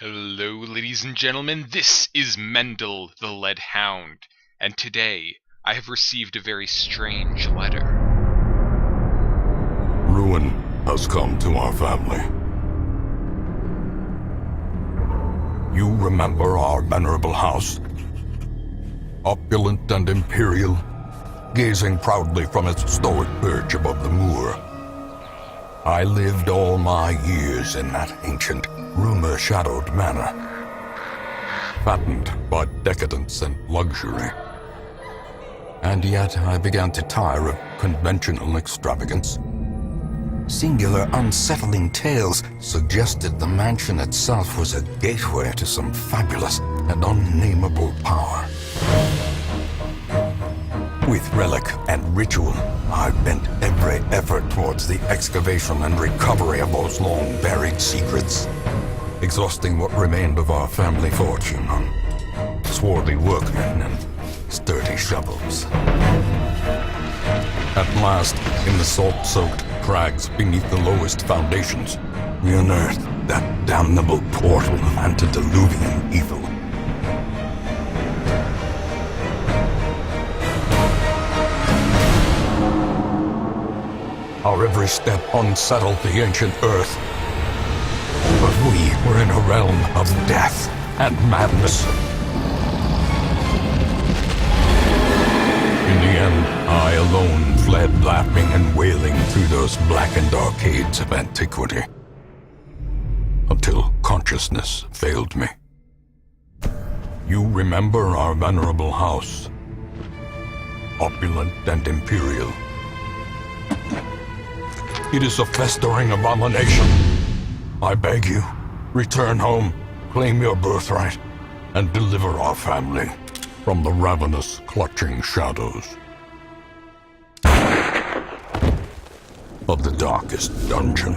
Hello, ladies and gentlemen, this is Mendel the Lead Hound, and today I have received a very strange letter. Ruin has come to our family. You remember our venerable house? Opulent and imperial, gazing proudly from its stoic perch above the moor. I lived all my years in that ancient, rumor-shadowed manor, fattened by decadence and luxury. And yet I began to tire of conventional extravagance. Singular, unsettling tales suggested the mansion itself was a gateway to some fabulous and unnameable power. With relic and ritual, I bent every effort towards the excavation and recovery of those long-buried secrets, exhausting what remained of our family fortune on swarthy workmen and sturdy shovels. At last, in the salt-soaked crags beneath the lowest foundations, we unearthed that damnable portal antediluvian evil. Our every step unsettled the ancient earth. But we were in a realm of death and madness. In the end, I alone fled laughing and wailing through those blackened arcades of antiquity, until consciousness failed me. You remember our venerable house, opulent and imperial. It is a festering abomination. I beg you, return home, claim your birthright, and deliver our family from the ravenous, clutching shadows of the darkest dungeon.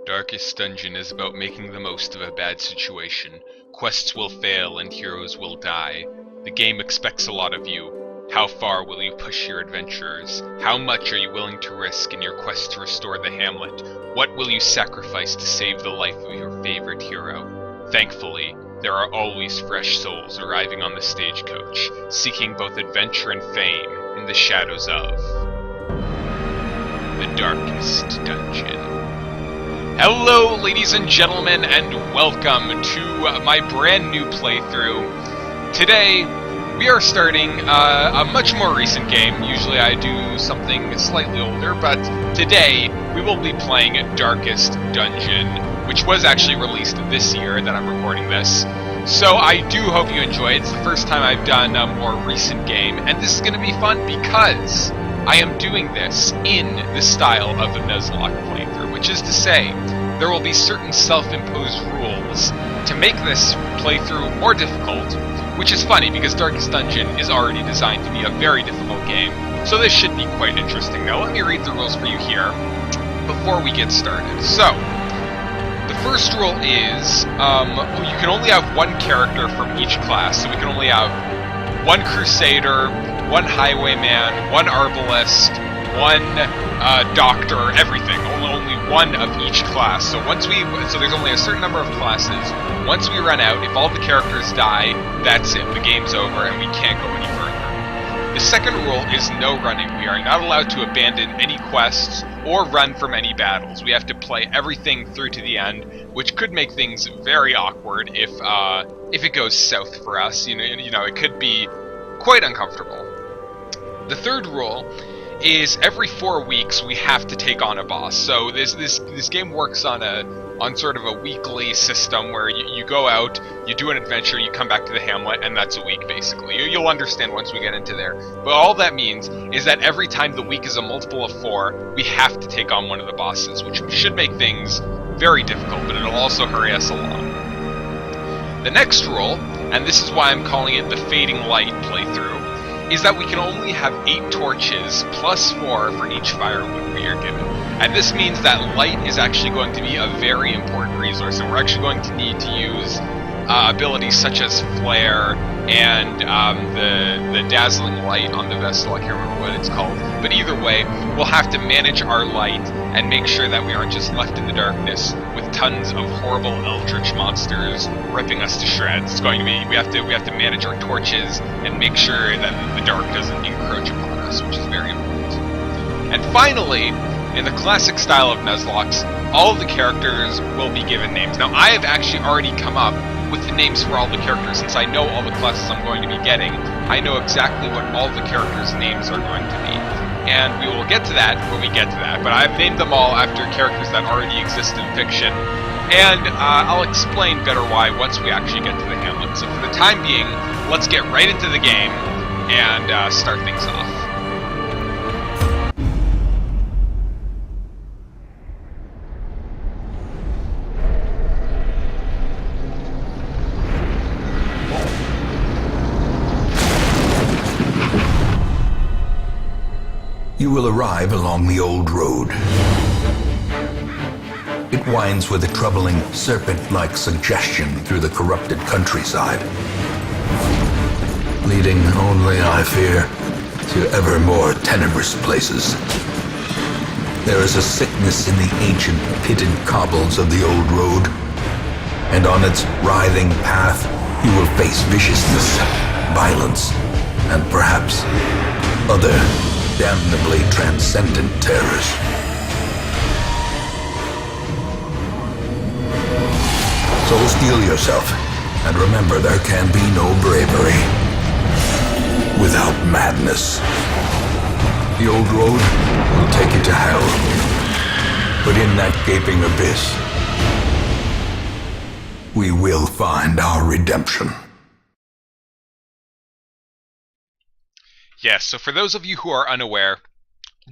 Darkest Dungeon is about making the most of a bad situation. Quests will fail and heroes will die. The game expects a lot of you. How far will you push your adventurers? How much are you willing to risk in your quest to restore the hamlet? What will you sacrifice to save the life of your favorite hero? Thankfully, there are always fresh souls arriving on the stagecoach, seeking both adventure and fame in the shadows of the Darkest Dungeon. Hello, ladies and gentlemen, and welcome to my brand new playthrough. Today, we are starting a much more recent game. Usually I do something slightly older, but today we will be playing Darkest Dungeon, which was actually released this year that I'm recording this. So I do hope you enjoy it. It's the first time I've done a more recent game, and this is going to be fun because I am doing this in the style of the Nuzlocke playthrough, which is to say, there will be certain self-imposed rules to make this playthrough more difficult, which is funny because Darkest Dungeon is already designed to be a very difficult game, so this should be quite interesting. Now let me read the rules for you here before we get started. So, the first rule is you can only have one character from each class, so we can only have one Crusader, one Highwayman, one Arbalist, one Doctor, everything. Only one of each class. So there's only a certain number of classes. Once we run out, if all the characters die, that's it. The game's over and we can't go any further. The second rule is no running. We are not allowed to abandon any quests or run from any battles. We have to play everything through to the end, which could make things very awkward if it goes south for us. You know, it could be quite uncomfortable. The third rule is every 4 weeks we have to take on a boss. So this game works on sort of a weekly system where you go out, you do an adventure, you come back to the hamlet, and that's a week basically. You'll understand once we get into there. But all that means is that every time the week is a multiple of 4, we have to take on one of the bosses, which should make things very difficult, but it'll also hurry us along. The next rule, and this is why I'm calling it the Fading Light playthrough, is that we can only have 8 torches plus 4 for each firewood we are given. And this means that light is actually going to be a very important resource, and we're actually going to need to use abilities such as flare and the dazzling light on the vessel. I can't remember what it's called, but either way, we'll have to manage our light and make sure that we aren't just left in the darkness with tons of horrible Eldritch monsters ripping us to shreds. It's going to be we have to manage our torches and make sure that the dark doesn't encroach upon us, which is very important. And finally, in the classic style of Nuzlocke, all of the characters will be given names. Now, I have actually already come up with the names for all the characters. Since I know all the classes I'm going to be getting, I know exactly what all the characters' names are going to be. And we will get to that when we get to that, but I've named them all after characters that already exist in fiction, and I'll explain better why once we actually get to the hamlet. So for the time being, let's get right into the game and start things off. You will arrive along the old road. It winds with a troubling, serpent-like suggestion through the corrupted countryside, leading only, I fear, to ever more tenebrous places. There is a sickness in the ancient pitted cobbles of the old road, and on its writhing path you will face viciousness, violence, and perhaps other damnably transcendent terrors. So steel yourself, and remember there can be no bravery without madness. The old road will take you to hell, but in that gaping abyss, we will find our redemption. Yes, so for those of you who are unaware,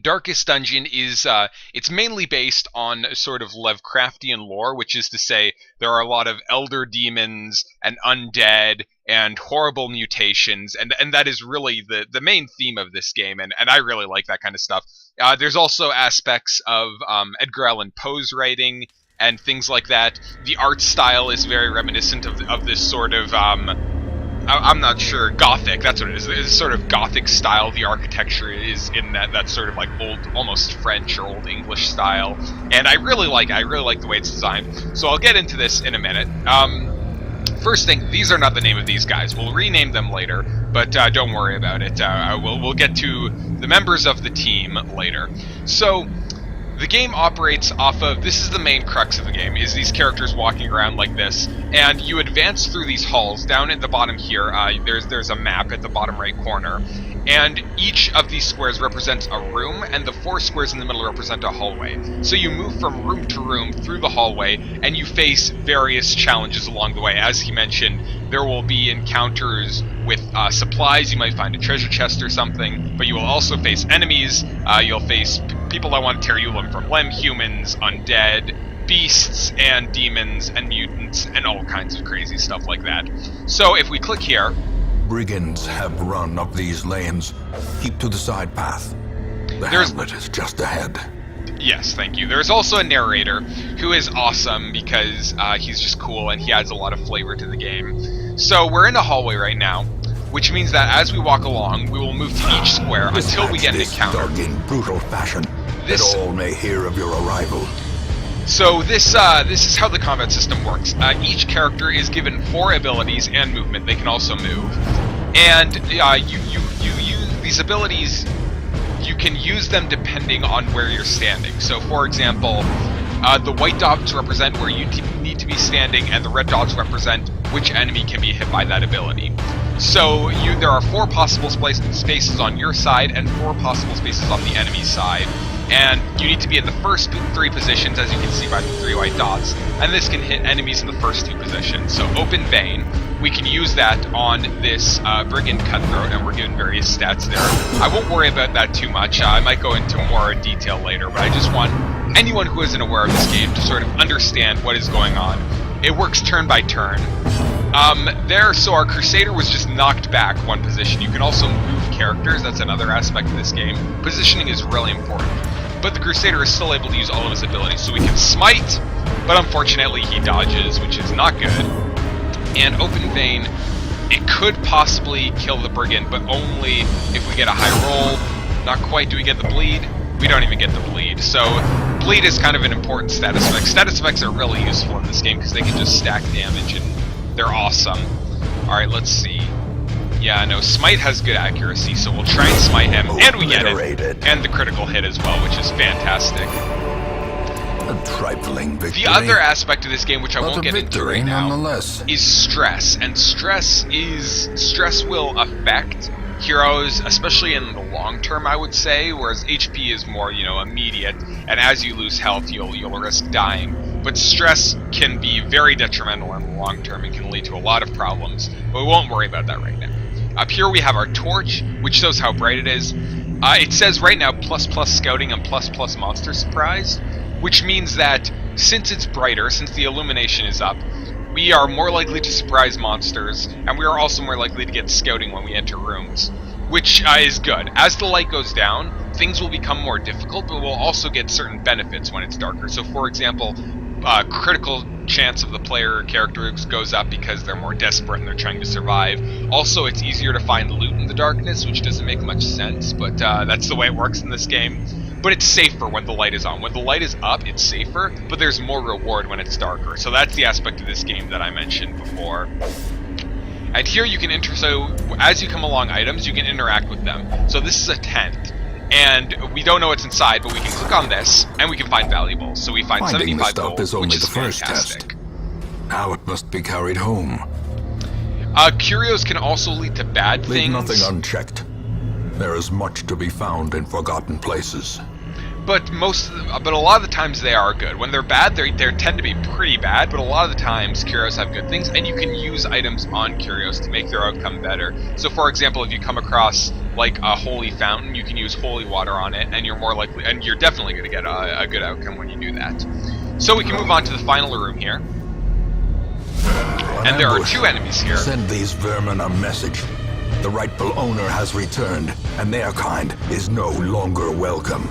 Darkest Dungeon is, it's mainly based on sort of Lovecraftian lore, which is to say there are a lot of elder demons and undead and horrible mutations, and that is really the main theme of this game, and I really like that kind of stuff. There's also aspects of Edgar Allan Poe's writing and things like that. The art style is very reminiscent of this sort of... I'm not sure, Gothic, that's what it is. It's sort of Gothic style. The architecture is in that sort of like old, almost French or Old English style. And I really like the way it's designed. So I'll get into this in a minute. First thing, these are not the name of these guys. We'll rename them later, but don't worry about it. We'll get to the members of the team later. So... the game operates off of, this is the main crux of the game, is these characters walking around like this, and you advance through these halls. Down at the bottom here, there's a map at the bottom right corner, and each of these squares represents a room, and the 4 squares in the middle represent a hallway. So you move from room to room through the hallway, and you face various challenges along the way. As he mentioned, there will be encounters with supplies. You might find a treasure chest or something, but you will also face enemies. You'll face people that want to tear you limb from limb, humans, undead, beasts, and demons, and mutants, and all kinds of crazy stuff like that. So if we click here... brigands have run up these lanes. Keep to the side path. The hamlet is just ahead. Yes, thank you. There's also a narrator who is awesome because he's just cool and he adds a lot of flavor to the game. So we're in a hallway right now, which means that as we walk along, we will move to each square until we get an encounter. Dug in brutal fashion, that all may hear of your arrival. So this is how the combat system works. Each character is given 4 abilities and movement. They can also move, and you use these abilities. You can use them depending on where you're standing. So, for example, the white dots represent where you need to be standing, and the red dots represent which enemy can be hit by that ability. So there are 4 possible spaces on your side and 4 possible spaces on the enemy's side. And you need to be in the first 3 positions, as you can see by the 3 white dots, and this can hit enemies in the first 2 positions. So Open Vein, we can use that on this Brigand Cutthroat, and we're given various stats there. I won't worry about that too much. I might go into more detail later, but I just want anyone who isn't aware of this game to sort of understand what is going on. It works turn by turn. So our Crusader was just knocked back 1 position. You can also move characters, that's another aspect of this game. Positioning is really important. But the Crusader is still able to use all of his abilities, so we can smite, but unfortunately he dodges, which is not good. And Open Vein, it could possibly kill the Brigand, but only if we get a high roll. Not quite. Do we get the bleed? We don't even get the bleed. So bleed is kind of an important status effect. Status effects are really useful in this game because they can just stack damage and they're awesome. Alright, let's see. Yeah, no, Smite has good accuracy, so we'll try and smite him, and we get it. And the critical hit as well, which is fantastic. A trifling victory. The other aspect of this game, which I won't get into right now, nonetheless, is stress. And stress will affect heroes, especially in the long term, I would say, whereas HP is more, immediate, and as you lose health, you'll risk dying. But stress can be very detrimental in the long term and can lead to a lot of problems, but we won't worry about that right now. Up here we have our torch, which shows how bright it is. It says right now ++ scouting and ++ monster surprise, which means that since it's brighter, since the illumination is up, we are more likely to surprise monsters, and we are also more likely to get scouting when we enter rooms, which is good. As the light goes down, things will become more difficult, but we'll also get certain benefits when it's darker. So for example, critical chance of the player character goes up because they're more desperate and they're trying to survive. Also, it's easier to find loot in the darkness, which doesn't make much sense, but that's the way it works in this game. But it's safer when the light is on. When the light is up, it's safer, but there's more reward when it's darker. So that's the aspect of this game that I mentioned before. And here you can enter, so as you come along items, you can interact with them. So this is a tent, and we don't know what's inside, but we can click on this, and we can find valuables. So we find finding 75 the gold, stuff is only which is the first fantastic. test. Now it must be carried home. Curios can also lead to bad things. Leave nothing unchecked. There is much to be found in forgotten places. But a lot of the times they are good. When they're bad, they tend to be pretty bad, but a lot of the times Curios have good things, and you can use items on Curios to make their outcome better. So for example, if you come across like a holy fountain, you can use holy water on it, and you're definitely going to get a good outcome when you do that. So we can move on to the final room here. And there are two enemies here. Send these vermin a message. The rightful owner has returned, and their kind is no longer welcome.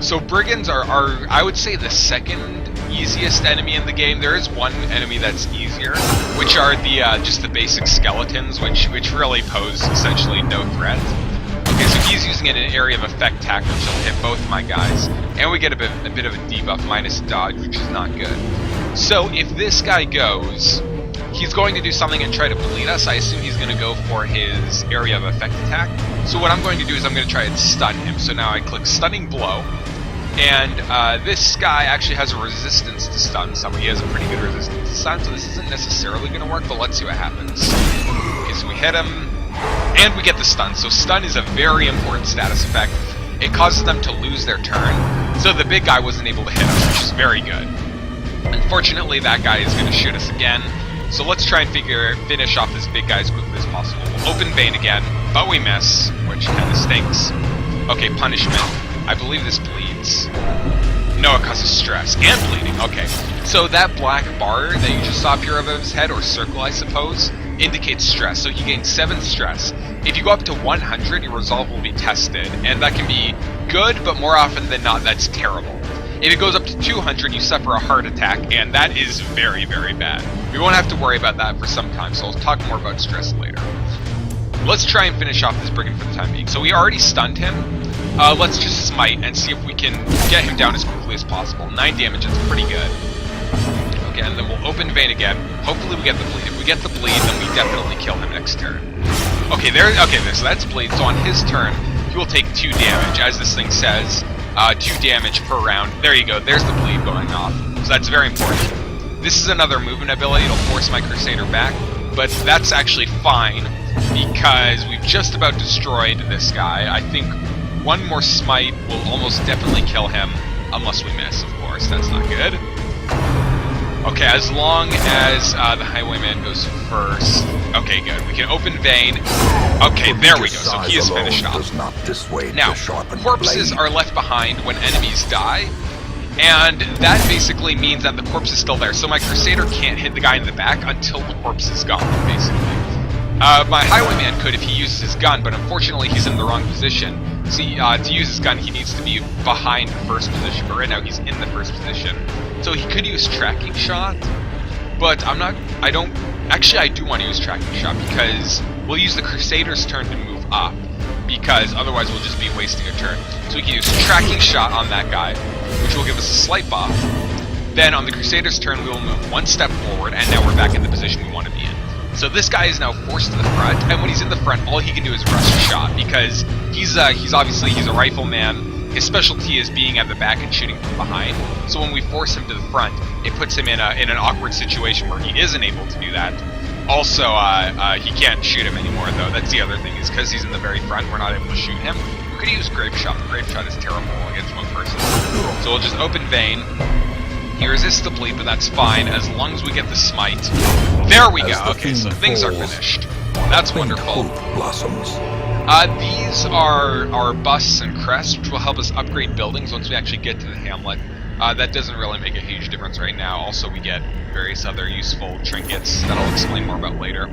So brigands are I would say, the second easiest enemy in the game. There is one enemy that's easier, which are the just the basic skeletons, which really pose essentially no threat. Okay, so he's using it in an area of effect attack, which will hit both my guys, and we get a bit of a debuff minus dodge, which is not good. So if this guy goes, he's going to do something and try to bleed us. I assume he's going to go for his area of effect attack. So what I'm going to do is I'm going to try and stun him. So now I click Stunning Blow, and this guy actually has a resistance to stun someone. He has a pretty good resistance to stun, so this isn't necessarily going to work, but let's see what happens. Okay, so we hit him, and we get the stun. So stun is a very important status effect. It causes them to lose their turn, so the big guy wasn't able to hit us, which is very good. Unfortunately, that guy is going to shoot us again. So let's try and finish off this big guy as quickly as possible. We'll open Vein again, but we miss, which kind of stinks. Okay, punishment. I believe this bleeds. No, it causes stress and bleeding. Okay, so that black bar that you just saw appear above his head, or circle I suppose, indicates stress. So he gains 7 stress. If you go up to 100, your resolve will be tested, and that can be good, but more often than not, that's terrible. If it goes up to 200, you suffer a heart attack, and that is very, very bad. We won't have to worry about that for some time, so I'll talk more about stress later. Let's try and finish off this brigand for the time being. So we already stunned him. Let's just smite and see if we can get him down as quickly as possible. 9 damage, that's pretty good. Okay, and then we'll open Vein again. Hopefully we get the bleed. If we get the bleed, then we definitely kill him next turn. Okay, so that's bleed. So on his turn, he will take 2 damage, as this thing says. 2 damage per round. There you go, there's the bleed going off. So that's very important. This is another movement ability, it'll force my Crusader back, but that's actually fine, because we've just about destroyed this guy. I think one more smite will almost definitely kill him, unless we miss, of course, that's not good. Okay, as long as the Highwayman goes first. Okay, good. We can open Vein. Okay, there we go. So he is finished off. Now, corpses are left behind when enemies die, and that basically means that the corpse is still there. So my Crusader can't hit the guy in the back until the corpse is gone, basically. My Highwayman could if he uses his gun, but unfortunately he's in the wrong position. See, to use his gun, he needs to be behind the first position, but right now he's in the first position. So he could use Tracking Shot, but I don't Actually, I do want to use tracking shot because we'll use the Crusader's turn to move up, because otherwise we'll just be wasting a turn. So we can use tracking shot on that guy, which will give us a slight buff. Then on the Crusader's turn, we will move one step forward, and now we're back in the position we want to be in. So this guy is now forced to the front, and when he's in the front, all he can do is rush shot, because he's obviously a rifleman. His specialty is being at the back and shooting from behind. So when we force him to the front, it puts him in an awkward situation where he isn't able to do that. Also, he can't shoot him anymore, though. That's the other thing, is because he's in the very front, we're not able to shoot him. We could use Grape Shot, but Grape Shot is terrible against one person. So we'll just open Vein. He resists the bleed, but that's fine, as long as we get the smite. There we go! Okay, so things are finished. That's wonderful. Blossoms. These are busts and crests, which will help us upgrade buildings once we actually get to the hamlet. That doesn't really make a huge difference right now. Also, we get various other useful trinkets that I'll explain more about later.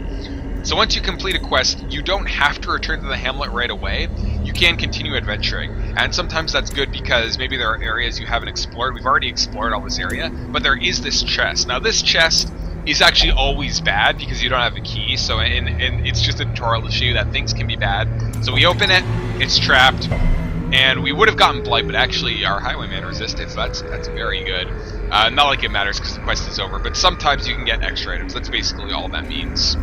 So once you complete a quest, you don't have to return to the hamlet right away. You can continue adventuring, and sometimes that's good because maybe there are areas you haven't explored. We've already explored all this area, but there is this chest. Now this chest is actually always bad because you don't have a key, so it's just a tutorial to show you that things can be bad. So we open it, it's trapped, and we would have gotten Blight, but actually our Highwayman resisted, so that's very good. Not like it matters because the quest is over, but sometimes you can get extra items. That's basically all that means.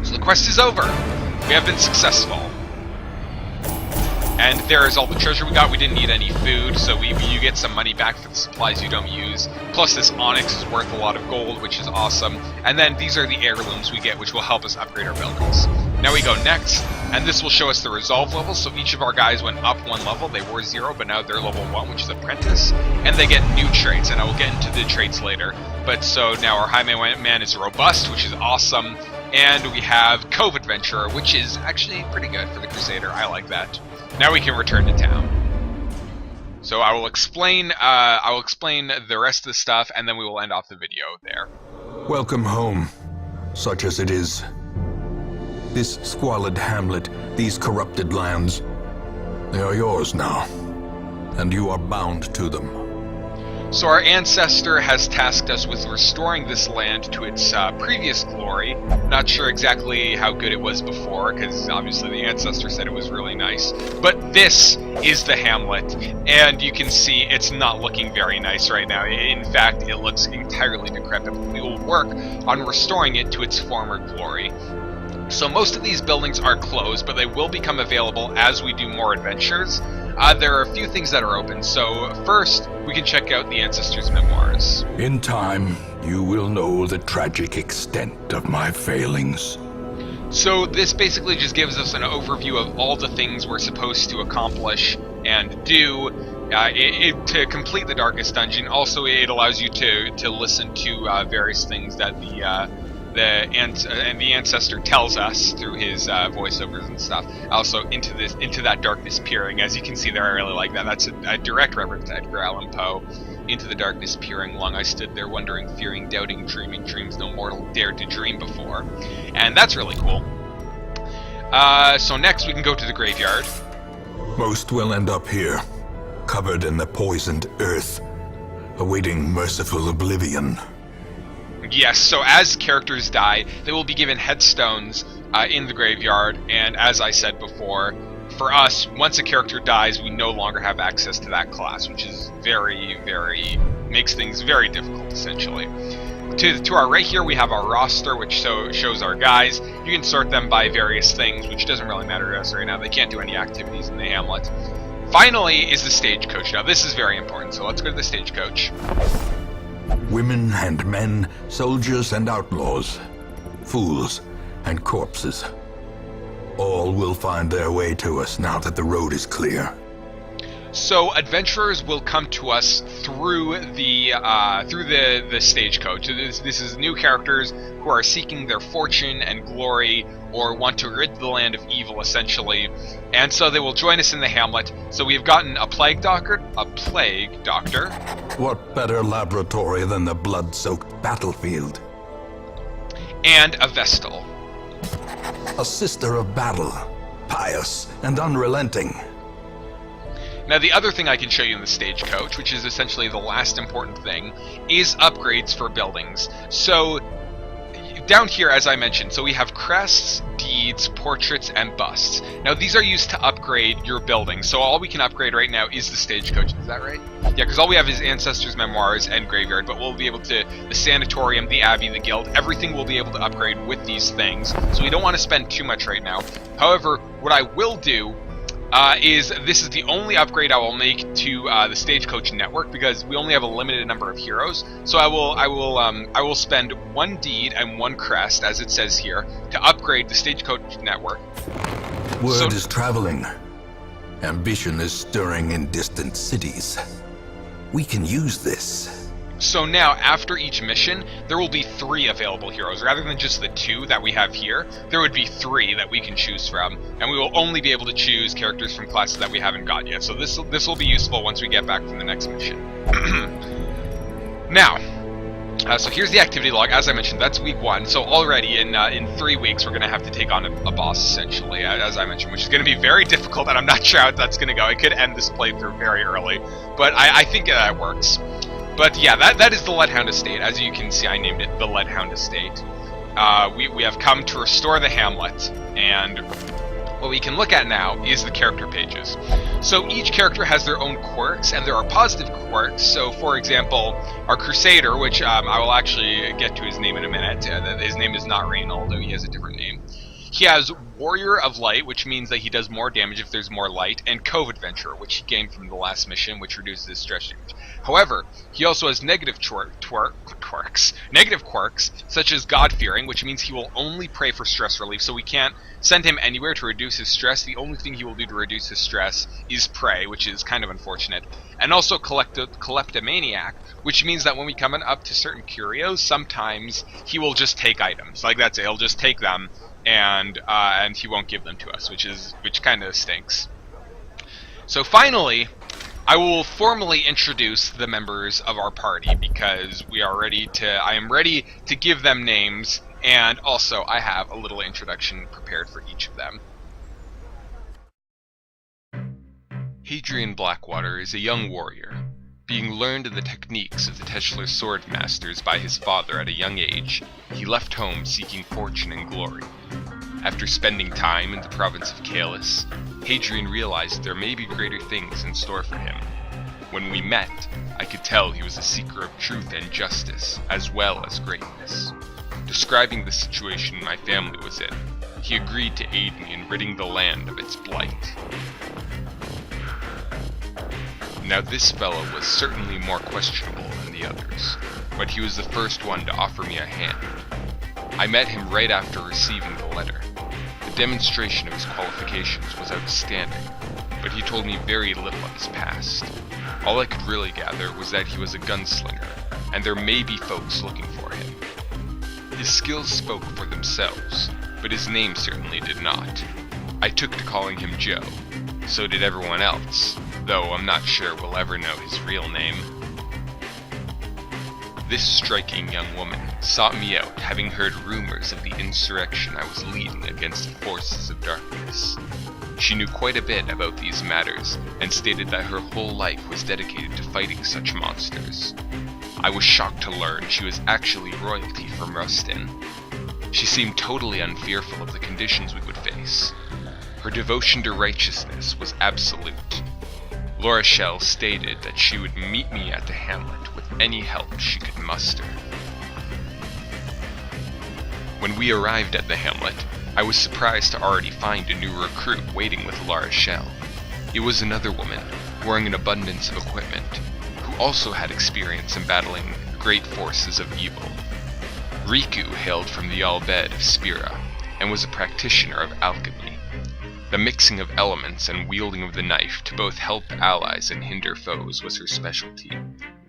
So the quest is over. We have been successful. And there is all the treasure we got. We didn't need any food, so you get some money back for the supplies you don't use. Plus this onyx is worth a lot of gold, which is awesome. And then these are the heirlooms we get, which will help us upgrade our buildings. Now we go next, and this will show us the resolve level. So each of our guys went up one level. They were 0, but now they're level 1, which is apprentice. And they get new traits, and I will get into the traits later. But so now our Highwayman is robust, which is awesome. And we have Cove Adventurer, which is actually pretty good for the Crusader. I like that. Now we can return to town. So I will explain the rest of the stuff, and then we will end off the video there. Welcome home, such as it is. This squalid hamlet, these corrupted lands, they are yours now, and you are bound to them. So our ancestor has tasked us with restoring this land to its previous glory. Not sure exactly how good it was before, because obviously the ancestor said it was really nice. But this is the hamlet, and you can see it's not looking very nice right now. In fact, it looks entirely decrepit. We will work on restoring it to its former glory. So most of these buildings are closed, but they will become available as we do more adventures. There are a few things that are open, so first we can check out the Ancestor's Memoirs. In time, you will know the tragic extent of my failings. So this basically just gives us an overview of all the things we're supposed to accomplish and do to complete the Darkest Dungeon. Also, it allows you to listen to various things that the Ancestor tells us through his voiceovers and stuff. Also, into that darkness peering. As you can see there, I really like that. That's a direct reference to Edgar Allan Poe. Into the darkness peering, long I stood there wondering, fearing, doubting, dreaming dreams no mortal dared to dream before. And that's really cool. So next we can go to the graveyard. Most will end up here, covered in the poisoned earth, awaiting merciful oblivion. Yes, so as characters die, they will be given headstones in the graveyard, and as I said before, for us, once a character dies, we no longer have access to that class, which is makes things very difficult, essentially. To our right here, we have our roster, which shows our guys. You can sort them by various things, which doesn't really matter to us right now. They can't do any activities in the hamlet. Finally is the stagecoach. Now, this is very important, so let's go to the stagecoach. Women and men, soldiers and outlaws, fools and corpses. All will find their way to us now that the road is clear. So adventurers will come to us through the stagecoach. This is new characters who are seeking their fortune and glory, or want to rid the land of evil, essentially. And so they will join us in the hamlet. So we've gotten a plague doctor. What better laboratory than the blood-soaked battlefield? And a Vestal. A sister of battle, pious and unrelenting. Now the other thing I can show you in the stagecoach, which is essentially the last important thing, is upgrades for buildings. So down here, as I mentioned, so we have crests, deeds, portraits, and busts. Now these are used to upgrade your building, so all we can upgrade right now is the stagecoach, is that right? Yeah, because all we have is Ancestors' Memoirs and Graveyard, but we'll be able to, the Sanatorium, the Abbey, the Guild, everything we'll be able to upgrade with these things, so we don't want to spend too much right now. However, what I will do is this is the only upgrade I will make to the Stagecoach network, because we only have a limited number of heroes. So I will spend 1 deed and 1 crest, as it says here, to upgrade the Stagecoach network. Word is traveling. Ambition is stirring in distant cities. We can use this. So now, after each mission, there will be 3 available heroes. Rather than just the 2 that we have here, there would be 3 that we can choose from. And we will only be able to choose characters from classes that we haven't got yet. So this will be useful once we get back from the next mission. Now, so here's the activity log. As I mentioned, that's week 1. So already in 3 weeks, we're going to have to take on a boss, essentially, as I mentioned, which is going to be very difficult, and I'm not sure how that's going to go. It could end this playthrough very early, but I think that works. But yeah, that is the Leadhound Estate. As you can see, I named it the Leadhound Estate. We have come to restore the hamlet, and what we can look at now is the character pages. So each character has their own quirks, and there are positive quirks. So for example, our Crusader, which I will actually get to his name in a minute. His name is not Rain, although he has a different name. He has Warrior of Light, which means that he does more damage if there's more light, and Cove Adventurer, which he gained from the last mission, which reduces his stress damage. However, he also has negative quirks, such as God-Fearing, which means he will only pray for stress relief, so we can't send him anywhere to reduce his stress. The only thing he will do to reduce his stress is pray, which is kind of unfortunate. And also Kleptomaniac, which means that when we come up to certain curios, sometimes he will just take items. Like that's it, he'll just take them, and he won't give them to us, which kind of stinks. So finally, I will formally introduce the members of our party, because I am ready to give them names, and also I have a little introduction prepared for each of them. Hadrian Blackwater is a young warrior. Being learned in the techniques of the Techler sword masters by his father at a young age, he left home seeking fortune and glory. After spending time in the province of Caelus, Hadrian realized there may be greater things in store for him. When we met, I could tell he was a seeker of truth and justice, as well as greatness. Describing the situation my family was in, he agreed to aid me in ridding the land of its blight. Now this fellow was certainly more questionable than the others, but he was the first one to offer me a hand. I met him right after receiving the letter. The demonstration of his qualifications was outstanding, but he told me very little of his past. All I could really gather was that he was a gunslinger, and there may be folks looking for him. His skills spoke for themselves, but his name certainly did not. I took to calling him Joe. So did everyone else, though I'm not sure we'll ever know his real name. This striking young woman sought me out, having heard rumors of the insurrection I was leading against the forces of darkness. She knew quite a bit about these matters, and stated that her whole life was dedicated to fighting such monsters. I was shocked to learn she was actually royalty from Rustin. She seemed totally unfearful of the conditions we would face. Her devotion to righteousness was absolute. Laura Shell stated that she would meet me at the hamlet with any help she could muster. When we arrived at the hamlet, I was surprised to already find a new recruit waiting with Laura Shell. It was another woman, wearing an abundance of equipment, who also had experience in battling great forces of evil. Riku hailed from the Albed of Spira, and was a practitioner of alchemy. The mixing of elements and wielding of the knife to both help allies and hinder foes was her specialty.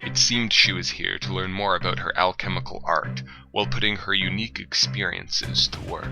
It seemed she was here to learn more about her alchemical art while putting her unique experiences to work.